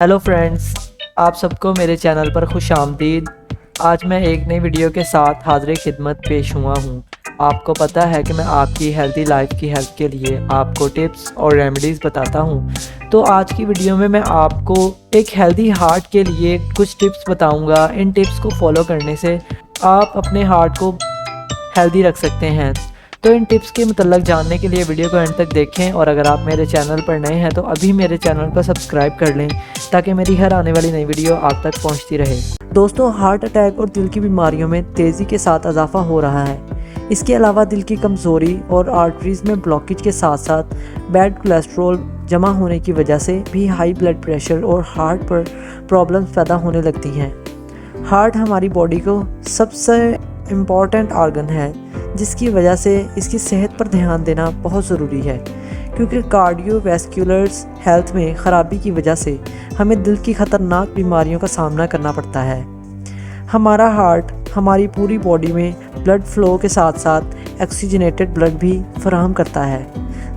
Hello friends, आप सबको मेरे चैनल पर खुश आमदीद। आज मैं एक नई वीडियो के साथ हाज़िर खिदमत पेश हुआ हूँ। आपको पता है कि मैं आपकी हेल्दी लाइफ की हेल्प के लिए आपको टिप्स और रेमेडीज़ बताता हूँ। तो आज की वीडियो में मैं आपको एक हेल्दी हार्ट के लिए कुछ टिप्स बताऊँगा। इन टिप्स को फॉलो करने से आप अपने हार्ट को हेल्दी रख सकते हैं। तो इन टिप्स के मतलब जानने के लिए वीडियो को एंड तक देखें, और अगर आप मेरे चैनल पर नए हैं तो अभी मेरे चैनल को सब्सक्राइब कर लें ताकि मेरी हर आने वाली नई वीडियो आप तक पहुंचती रहे। दोस्तों, हार्ट अटैक और दिल की बीमारियों में तेज़ी के साथ इजाफा हो रहा है। इसके अलावा दिल की कमज़ोरी और आर्टरीज़ में ब्लॉकेज के साथ साथ बैड कोलेस्ट्रॉल जमा होने की वजह से भी हाई ब्लड प्रेशर और हार्ट पर प्रॉब्लम्स पैदा होने लगती हैं। हार्ट हमारी बॉडी को सबसे इम्पॉर्टेंट ऑर्गन है, जिसकी वजह से इसकी सेहत पर ध्यान देना बहुत ज़रूरी है, क्योंकि कार्डियोवैस्कुलर्स हेल्थ में ख़राबी की वजह से हमें दिल की ख़तरनाक बीमारियों का सामना करना पड़ता है। हमारा हार्ट हमारी पूरी बॉडी में ब्लड फ्लो के साथ साथ ऑक्सीजनेटेड ब्लड भी फराहम करता है।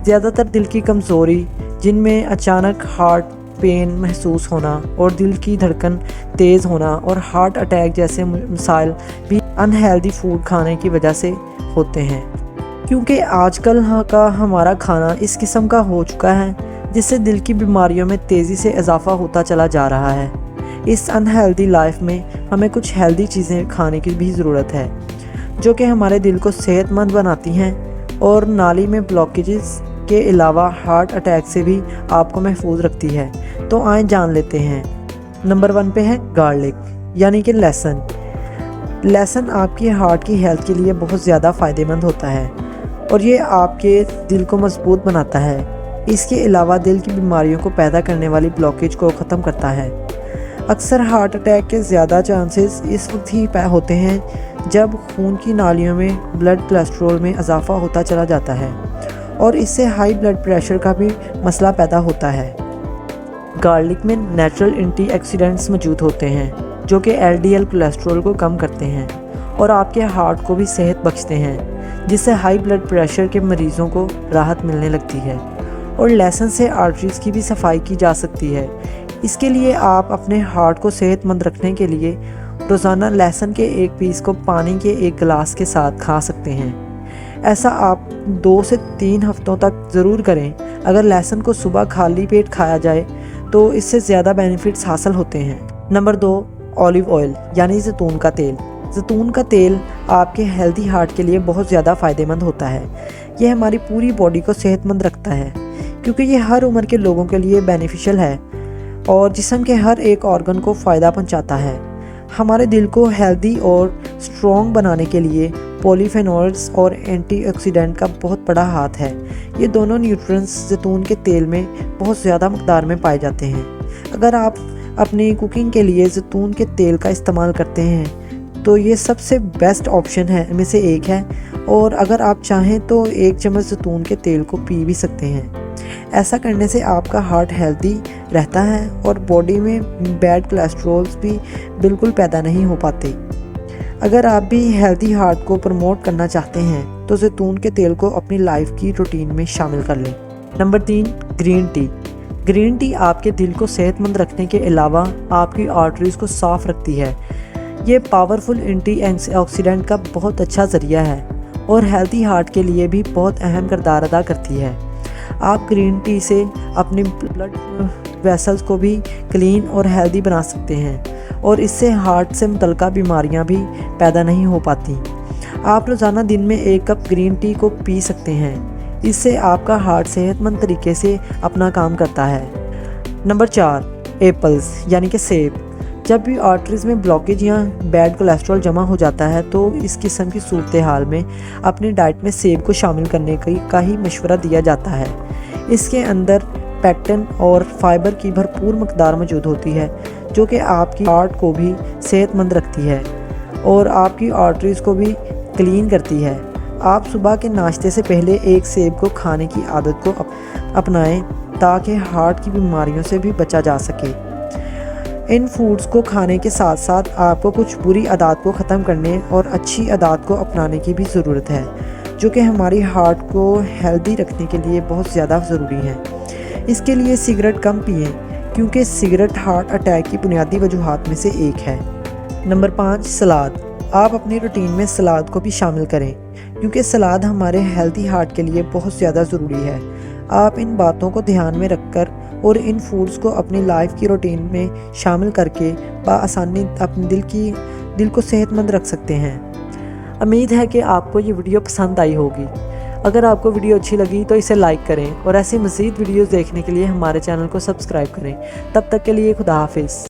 ज़्यादातर दिल की कमज़ोरी, जिनमें अचानक हार्ट पेन महसूस होना और दिल की धड़कन तेज़ होना और हार्ट अटैक जैसे मसाइल भी अनहेल्दी फूड खाने की वजह से होते हैं, क्योंकि आजकल का हमारा खाना इस किस्म का हो चुका है जिससे दिल की बीमारियों में तेज़ी से इजाफा होता चला जा रहा है। इस अनहेल्दी लाइफ में हमें कुछ हेल्दी चीज़ें खाने की भी ज़रूरत है, जो कि हमारे दिल को सेहतमंद बनाती हैं और नाली में ब्लॉकेजेस के अलावा हार्ट अटैक से भी आपको महफूज रखती है। तो आइए जान लेते हैं। नंबर 1 पे है गार्लिक, यानी कि लहसुन। लहसुन आपकी हार्ट की हेल्थ के लिए बहुत ज़्यादा फ़ायदेमंद होता है और ये आपके दिल को मजबूत बनाता है। इसके अलावा दिल की बीमारियों को पैदा करने वाली ब्लॉकेज को ख़त्म करता है। अक्सर हार्ट अटैक के ज़्यादा चांसेस इस वक्त ही होते हैं जब खून की नालियों में ब्लड कोलेस्ट्रॉल में इजाफा होता चला जाता है, और इससे हाई ब्लड प्रेशर का भी मसला पैदा होता है। गार्लिक में नेचुरल एंटीऑक्सीडेंट्स मौजूद होते हैं, जो कि एलडीएल कोलेस्ट्रॉल को कम करते हैं और आपके हार्ट को भी सेहत बख्शते हैं, जिससे हाई ब्लड प्रेशर के मरीज़ों को राहत मिलने लगती है। और लहसुन से आर्टरीज़ की भी सफाई की जा सकती है। इसके लिए आप अपने हार्ट को सेहतमंद रखने के लिए रोज़ाना लहसुन के एक पीस को पानी के एक गिलास के साथ खा सकते हैं। ऐसा आप 2 से 3 हफ्तों तक ज़रूर करें। अगर लहसुन को सुबह खाली पेट खाया जाए तो इससे ज़्यादा बेनिफिट्स हासिल होते हैं। नंबर 2, ऑलिव ऑयल, यानी जैतून का तेल। जैतून का तेल आपके हेल्दी हार्ट के लिए बहुत ज़्यादा फ़ायदेमंद होता है। यह हमारी पूरी बॉडी को सेहतमंद रखता है, क्योंकि ये हर उम्र के लोगों के लिए बेनिफिशियल है और जिस्म के हर एक ऑर्गन को फ़ायदा पहुंचाता है। हमारे दिल को हेल्दी और स्ट्रॉन्ग बनाने के लिए पॉलीफेनॉल्स और एंटीऑक्सीडेंट का बहुत बड़ा हाथ है। ये दोनों न्यूट्रिएंट्स जैतून के तेल में बहुत ज़्यादा मकदार में पाए जाते हैं। अगर आप अपनी कुकिंग के लिए जैतून के तेल का इस्तेमाल करते हैं तो ये सबसे बेस्ट ऑप्शन है में से एक है, और अगर आप चाहें तो 1 चम्मच जैतून के तेल को पी भी सकते हैं। ऐसा करने से आपका हार्ट हेल्दी रहता है और बॉडी में बैड कोलेस्ट्रॉल्स भी बिल्कुल पैदा नहीं हो पाते। अगर आप भी हेल्दी हार्ट को प्रमोट करना चाहते हैं तो जैतून के तेल को अपनी लाइफ की रूटीन में शामिल कर लें। Number 3, green tea. Green tea आपके दिल को सेहतमंद रखने के अलावा आपकी आर्टरीज़ को साफ़ रखती है। ये पावरफुल एंटीऑक्सीडेंट का बहुत अच्छा ज़रिया है और हेल्दी हार्ट के लिए भी बहुत अहम किरदार अदा करती है। आप ग्रीन टी से अपनी ब्लड वेसल्स को भी क्लीन और हेल्दी बना सकते हैं, और इससे हार्ट से मुतल्लिका बीमारियां भी पैदा नहीं हो पाती। आप रोज़ाना दिन में 1 कप ग्रीन टी को पी सकते हैं। इससे आपका हार्ट सेहतमंद तरीके से अपना काम करता है। नंबर 4, एप्पल्स, यानी कि सेब। जब भी आर्टरीज़ में ब्लॉकेज या बैड कोलेस्ट्रॉल जमा हो जाता है तो इस किस्म की सूरत हाल में अपनी डाइट में सेब को शामिल करने का ही मशवरा दिया जाता है। इसके अंदर पेक्टिन और फाइबर की भरपूर मकदार मौजूद होती है, जो कि आपकी हार्ट को भी सेहतमंद रखती है और आपकी आर्टरीज़ को भी क्लीन करती है। आप सुबह के नाश्ते से पहले 1 सेब को खाने की आदत को अपनाएं ताकि हार्ट की बीमारियों से भी बचा जा सके। इन फूड्स को खाने के साथ साथ आपको कुछ बुरी आदत को ख़त्म करने और अच्छी आदत को अपनाने की भी ज़रूरत है, जो कि हमारी हार्ट को हेल्दी रखने के लिए बहुत ज़्यादा ज़रूरी है। इसके लिए सिगरेट कम पिएं, کیونکہ سگریٹ ہارٹ اٹیک کی بنیادی وجوہات میں سے ایک ہے۔ نمبر 5، سلاد۔ آپ اپنی روٹین میں سلاد کو بھی شامل کریں کیونکہ سلاد ہمارے ہیلتھی ہارٹ کے لیے بہت زیادہ ضروری ہے۔ آپ ان باتوں کو دھیان میں رکھ کر اور ان فوڈز کو اپنی لائف کی روٹین میں شامل کر کے بآسانی اپنے دل کو صحت مند رکھ سکتے ہیں۔ امید ہے کہ آپ کو یہ ویڈیو پسند آئی ہوگی۔ اگر آپ کو ویڈیو اچھی لگی تو اسے لائک کریں اور ایسی مزید ویڈیوز دیکھنے کے لیے ہمارے چینل کو سبسکرائب کریں۔ تب تک کے لیے خدا حافظ۔